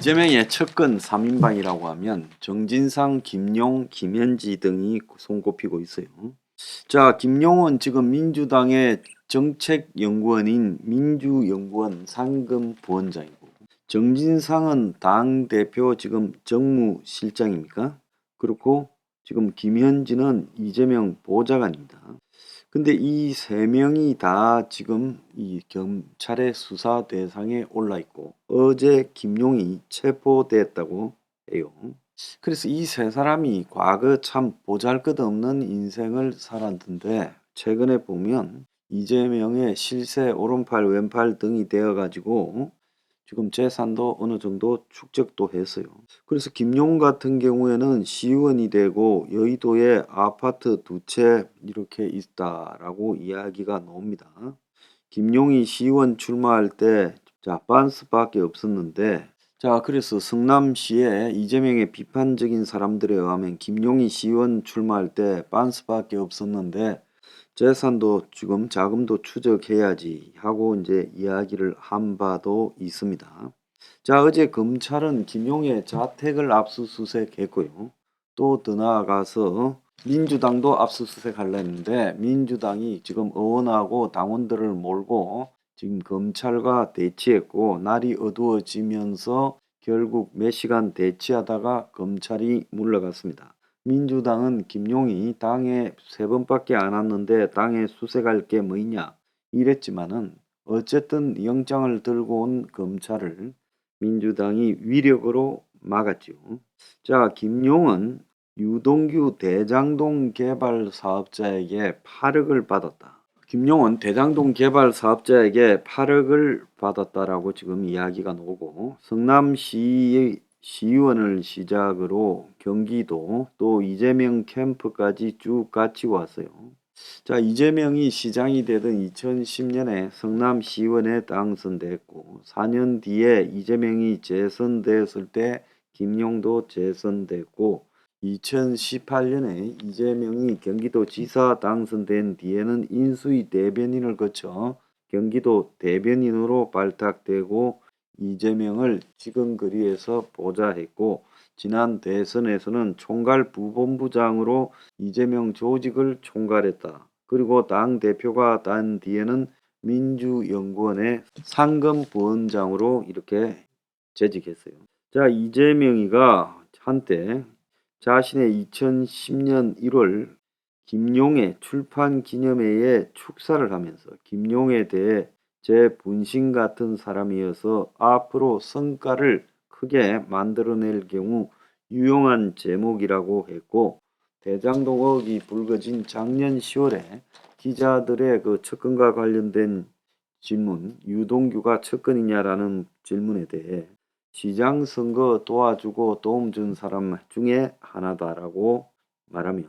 이재명의 측근 3인방이라고 하면 정진상, 김용, 김현지 등이 손꼽히고 있어요. 자, 김용은 지금 민주당의 정책연구원인 민주연구원 상금부원장이고, 정진상은 당대표 지금 정무실장입니까? 그렇고 지금 김현지는 이재명 보좌관입니다. 근데 이 세 명이 다 지금 이 경찰의 수사 대상에 올라 있고 어제 김용이 체포됐다고 해요. 그래서 이 세 사람이 과거 참 보잘것없는 인생을 살았는데 최근에 보면 이재명의 실세 오른팔 왼팔 등이 되어 가지고 지금 재산도 어느 정도 축적도 했어요. 그래서 김용 같은 경우에는 시의원이 되고 여의도에 아파트 2채 이렇게 있다라고 이야기가 나옵니다. 김용이 시의원 출마할 때 빤스밖에 없었는데, 그래서 성남시에 이재명의 비판적인 사람들에 의하면 김용이 시의원 출마할 때 빤스밖에 없었는데 재산도 지금 자금도 추적해야지 하고 이제 이야기를 한 바도 있습니다. 어제 검찰은 김용의 자택을 압수수색했고요. 또 더 나아가서 민주당도 압수수색하려 했는데 민주당이 지금 의원하고 당원들을 몰고 지금 검찰과 대치했고, 날이 어두워지면서 결국 몇 시간 대치하다가 검찰이 물러갔습니다. 민주당은 김용이 당에 3번밖에 안 왔는데 당에 수색할 게 뭐 있냐 이랬지만은 어쨌든 영장을 들고 온 검찰을 민주당이 위력으로 막았죠. 김용은 유동규 대장동 개발 사업자에게 8억을 받았다. 김용은 대장동 개발 사업자에게 8억을 받았다라고 지금 이야기가 나오고, 성남시 시의원을 시작으로 경기도 또 이재명 캠프까지 쭉 같이 왔어요. 이재명이 시장이 되던 2010년에 성남시의원에 당선됐고 4년 뒤에 이재명이 재선됐을 때 김용도 재선됐고, 2018년에 이재명이 경기도지사 당선된 뒤에는 인수위 대변인을 거쳐 경기도 대변인으로 발탁되고 이재명을 지근거리에서 보좌했고, 지난 대선에서는 총괄 부본부장으로 이재명 조직을 총괄했다. 그리고 당대표가 된 뒤에는 민주연구원의 상금부원장으로 이렇게 재직했어요. 이재명이가 한때 자신의 2010년 1월 김용의 출판 기념회에 축사를 하면서 김용에 대해 제 분신 같은 사람이어서 앞으로 성과를 크게 만들어낼 경우 유용한 제목이라고 했고, 대장동 의혹이 불거진 작년 10월에 기자들의 그 측근과 관련된 질문, 유동규가 측근이냐라는 질문에 대해 시장 선거 도와주고 도움 준 사람 중에 하나다라고 말하며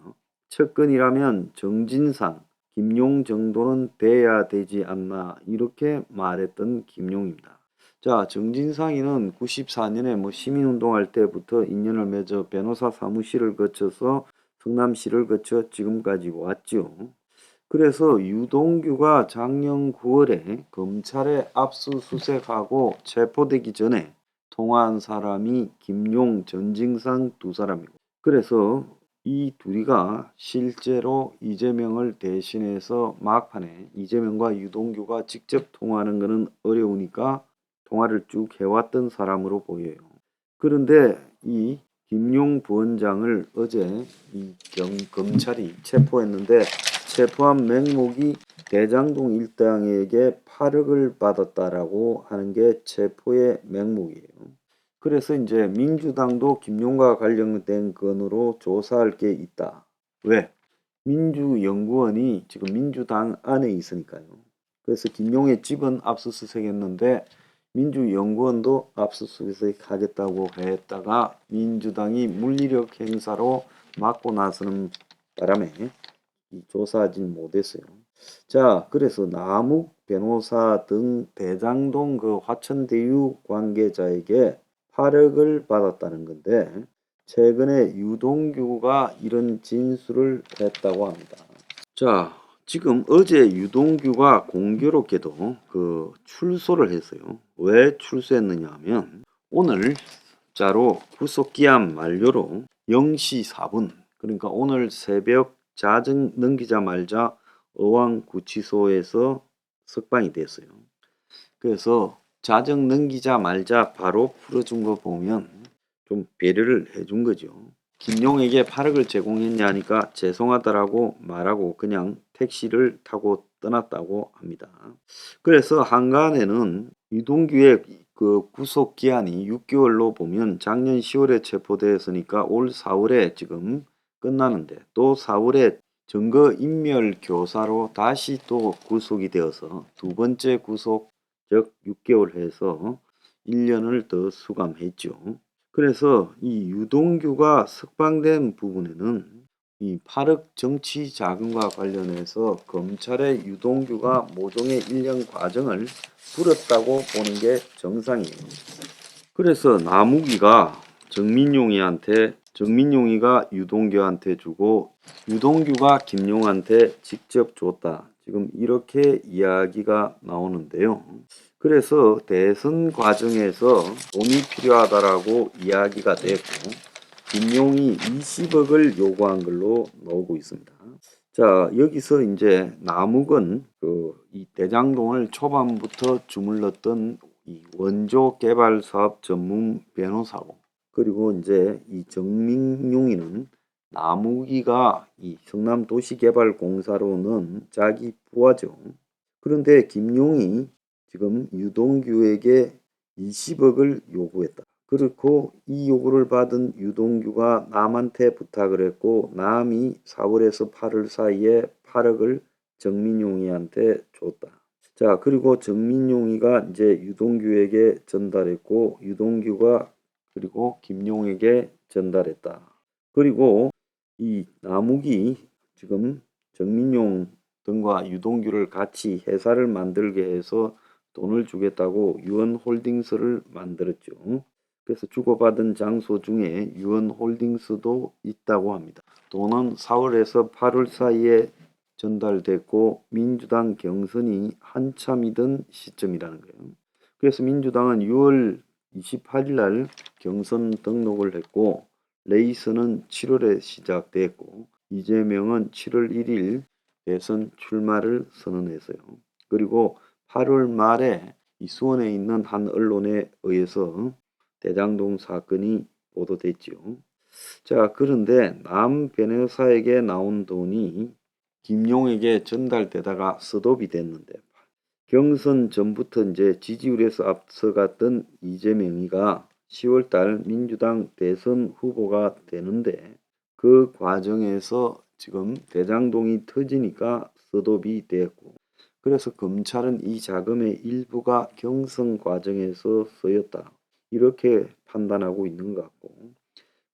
측근이라면 정진상, 김용 정도는 돼야 되지 않나 이렇게 말했던 김용입니다. 정진상이는 94년에 시민운동할 때부터 인연을 맺어 변호사 사무실을 거쳐서 성남시를 거쳐 지금까지 왔죠. 그래서 유동규가 작년 9월에 검찰에 압수수색하고 체포되기 전에 통화한 사람이 김용, 전진상 두 사람이고, 그래서 이 둘이가 실제로 이재명을 대신해서 막판에 이재명과 유동규가 직접 통화하는 것은 어려우니까 통화를 쭉 해왔던 사람으로 보여요. 그런데 이 김용 부원장을 어제 검찰이 체포했는데 체포한 명목이 대장동 일당에게 8억을 받았다라고 하는 게 체포의 명목이에요. 그래서 이제 민주당도 김용과 관련된 건으로 조사할 게 있다. 왜? 민주연구원이 지금 민주당 안에 있으니까요. 그래서 김용의 집은 압수수색했는데 민주연구원도 압수수색 하겠다고 했다가 민주당이 물리력 행사로 막고 나서는 바람에 조사하지 못했어요. 그래서 남욱 변호사 등 대장동 그 화천대유 관계자에게 8억을 받았다는 건데, 최근에 유동규가 이런 진술을 했다고 합니다. 지금 어제 유동규가 공교롭게도 그 출소를 했어요. 왜 출소했느냐 하면 오늘 자로 구속기한 만료로 0시 4분 그러니까 오늘 새벽 자정 넘기자마자 어왕구치소에서 석방이 됐어요. 그래서 자정 넘기자마자 바로 풀어준 거 보면 좀 배려를 해준 거죠. 김용에게 8억을 제공했냐니까 죄송하다라고 말하고 그냥 택시를 타고 떠났다고 합니다. 그래서 한간에는 유동규의 그 구속 기한이 6개월로 보면 작년 10월에 체포되었으니까 올 4월에 지금 끝나는데 또 4월에 증거인멸 교사로 다시 또 구속이 되어서 두 번째 구속 즉 6개월 해서 1년을 더 수감했죠. 그래서 이 유동규가 석방된 부분에는 이 8억 정치 자금과 관련해서 검찰의 유동규가 모종의 1년 과정을 불었다고 보는 게 정상이에요. 그래서 나무기가 정민용이가 유동규한테 주고 유동규가 김용한테 직접 줬다. 지금 이렇게 이야기가 나오는데요. 그래서 대선 과정에서 돈이 필요하다라고 이야기가 됐고 김용이 20억을 요구한 걸로 나오고 있습니다. 자, 여기서 이제 남욱은 이 대장동을 초반부터 주물렀던 이 원조 개발 사업 전문 변호사고, 그리고 이제 이 정민용이는 남욱이가 이 성남도시개발공사로는 자기 부하죠. 그런데 김용이 지금 유동규에게 20억을 요구했다. 그렇고 이 요구를 받은 유동규가 남한테 부탁을 했고 남이 4월에서 8월 사이에 8억을 정민용이한테 줬다. 자, 그리고 정민용이가 이제 유동규에게 전달했고 유동규가 그리고 김용에게 전달했다. 그리고 이 남욱이 지금 정민용 등과 유동규를 같이 회사를 만들게 해서 돈을 주겠다고 유언홀딩스를 만들었죠. 그래서 주고받은 장소 중에 유언홀딩스도 있다고 합니다. 돈은 4월에서 8월 사이에 전달됐고 민주당 경선이 한참이던 시점이라는 거예요. 그래서 민주당은 6월 28일 날 경선 등록을 했고 레이스는 7월에 시작됐고 이재명은 7월 1일 대선 출마를 선언했어요. 그리고 8월 말에 이 수원에 있는 한 언론에 의해서 대장동 사건이 보도됐죠. 자, 그런데 남 변호사에게 나온 돈이 김용에게 전달되다가 스톱이 됐는데 경선 전부터 이제 지지율에서 앞서갔던 이재명이가 10월달 민주당 대선 후보가 되는데 그 과정에서 지금 대장동이 터지니까 스톱이 됐고 그래서 검찰은 이 자금의 일부가 경선 과정에서 쓰였다. 이렇게 판단하고 있는 것 같고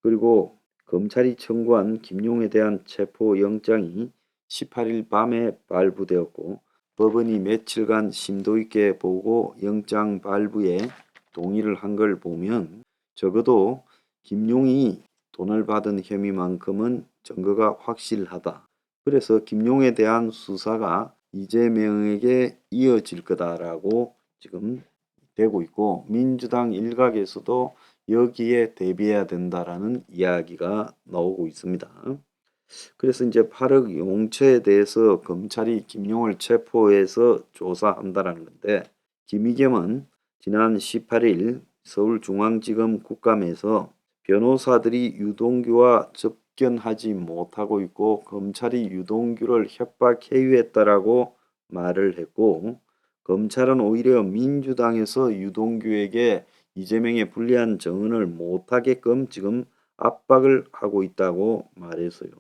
그리고 검찰이 청구한 김용에 대한 체포영장이 18일 밤에 발부되었고 법원이 며칠간 심도 있게 보고 영장 발부에 동의를 한 걸 보면 적어도 김용이 돈을 받은 혐의만큼은 증거가 확실하다. 그래서 김용에 대한 수사가 이재명에게 이어질 거다라고 지금 되고 있고 민주당 일각에서도 여기에 대비해야 된다라는 이야기가 나오고 있습니다. 그래서 이제 8억 용처에 대해서 검찰이 김용을 체포해서 조사한다라는 건데 김의겸은 지난 18일 서울중앙지검 국감에서 변호사들이 유동규와 접견하지 못하고 있고 검찰이 유동규를 협박해유했다라고 말을 했고 검찰은 오히려 민주당에서 유동규에게 이재명의 불리한 증언을 못하게끔 지금 압박을 하고 있다고 말했어요.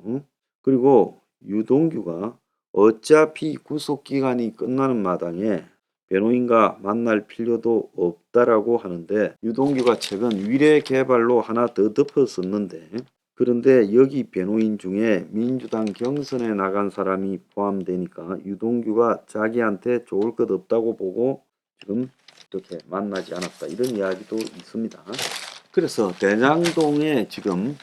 그리고 유동규가 어차피 구속기간이 끝나는 마당에 변호인과 만날 필요도 없다라고 하는데 유동규가 최근 위례개발로 하나 더 덮었었는데 그런데 여기 변호인 중에 민주당 경선에 나간 사람이 포함되니까 유동규가 자기한테 좋을 것 없다고 보고 지금 이렇게 만나지 않았다 이런 이야기도 있습니다. 그래서 대장동에 지금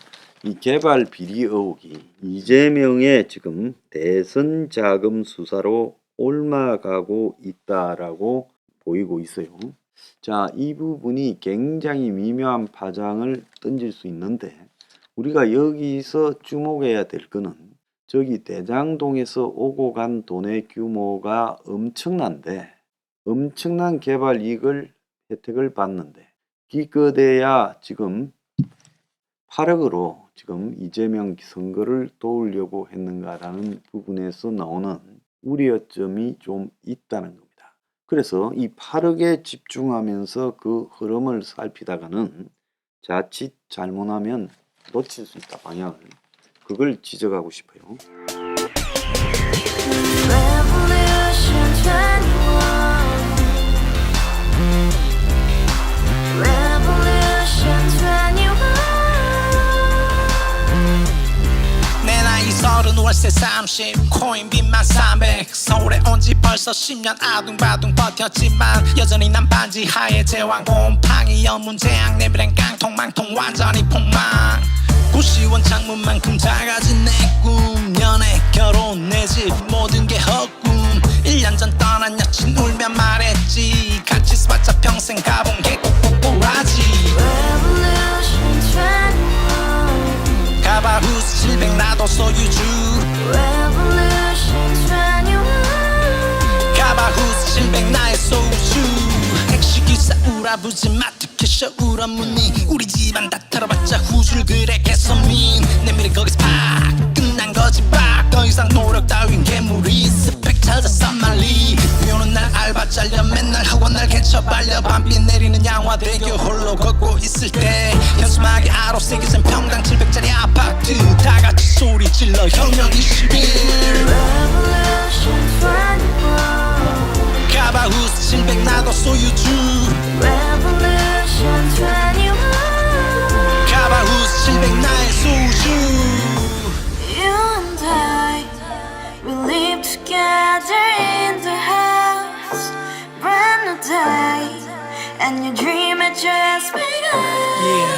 이 개발 비리 의혹이 이재명의 지금 대선 자금 수사로 옮아가고 있다라고 보이고 있어요. 자, 이 부분이 굉장히 미묘한 파장을 던질 수 있는데 우리가 여기서 주목해야 될 거는 저기 대장동에서 오고 간 돈의 규모가 엄청난데 엄청난 개발 이익을 혜택을 받는데 기껏해야 지금 8억으로 지금 이재명 선거를 도우려고 했는가라는 부분에서 나오는 우려점이 좀 있다는 겁니다. 그래서 이 8억에 집중하면서 그 흐름을 살피다가는 자칫 잘못하면 놓칠 수 있다 방향을 그걸 지적하고 싶어요. Revolution 21. Revolution 21. 내 나이 30 월세 30 코인 빚만 300 서울에 온 지 벌써 10년 아둥바둥 버텼지만 여전히 난 반지 하에 제왕 곰팡이 연문제약 내비랑 깡통망통 완전히 폭망 고시원 창문만큼 작아진 내 꿈 연애 결혼 내 집 모든 게 헛꿈 1년 전 떠난 여친 울며 말했지 같이 써봤자 평생 가본 게 꼭꼭꼭하지 Revolution 21. 가바후스 700 나도 소유주 Revolution 21. 가바후스 700 나의 소유주 택시기사 우라부지 마트캐셔 우라무니 우리 집안 다 털어봤자 후줄 그래 개선민 내 미래 거기서 팍 끝난 거지 팍더 이상 노력 따윈 괴물이 스펙 찾아 산말리 비오는 날 알바 잘려 맨날 학원 날 개쳐 발려 밤비 내리는 양화대교 홀로 걷고 있을 때 현수막에 아로 새겨진 평당 700짜리 아파트 다같이 소리 질러 혁명 21 Revolution 21. 가바후스 700 나도 소유주 Revolution 21. 가바후스 700 나의 소유주 You and I, we live together in the house. Brand new day, and your dream had just begun. Yeah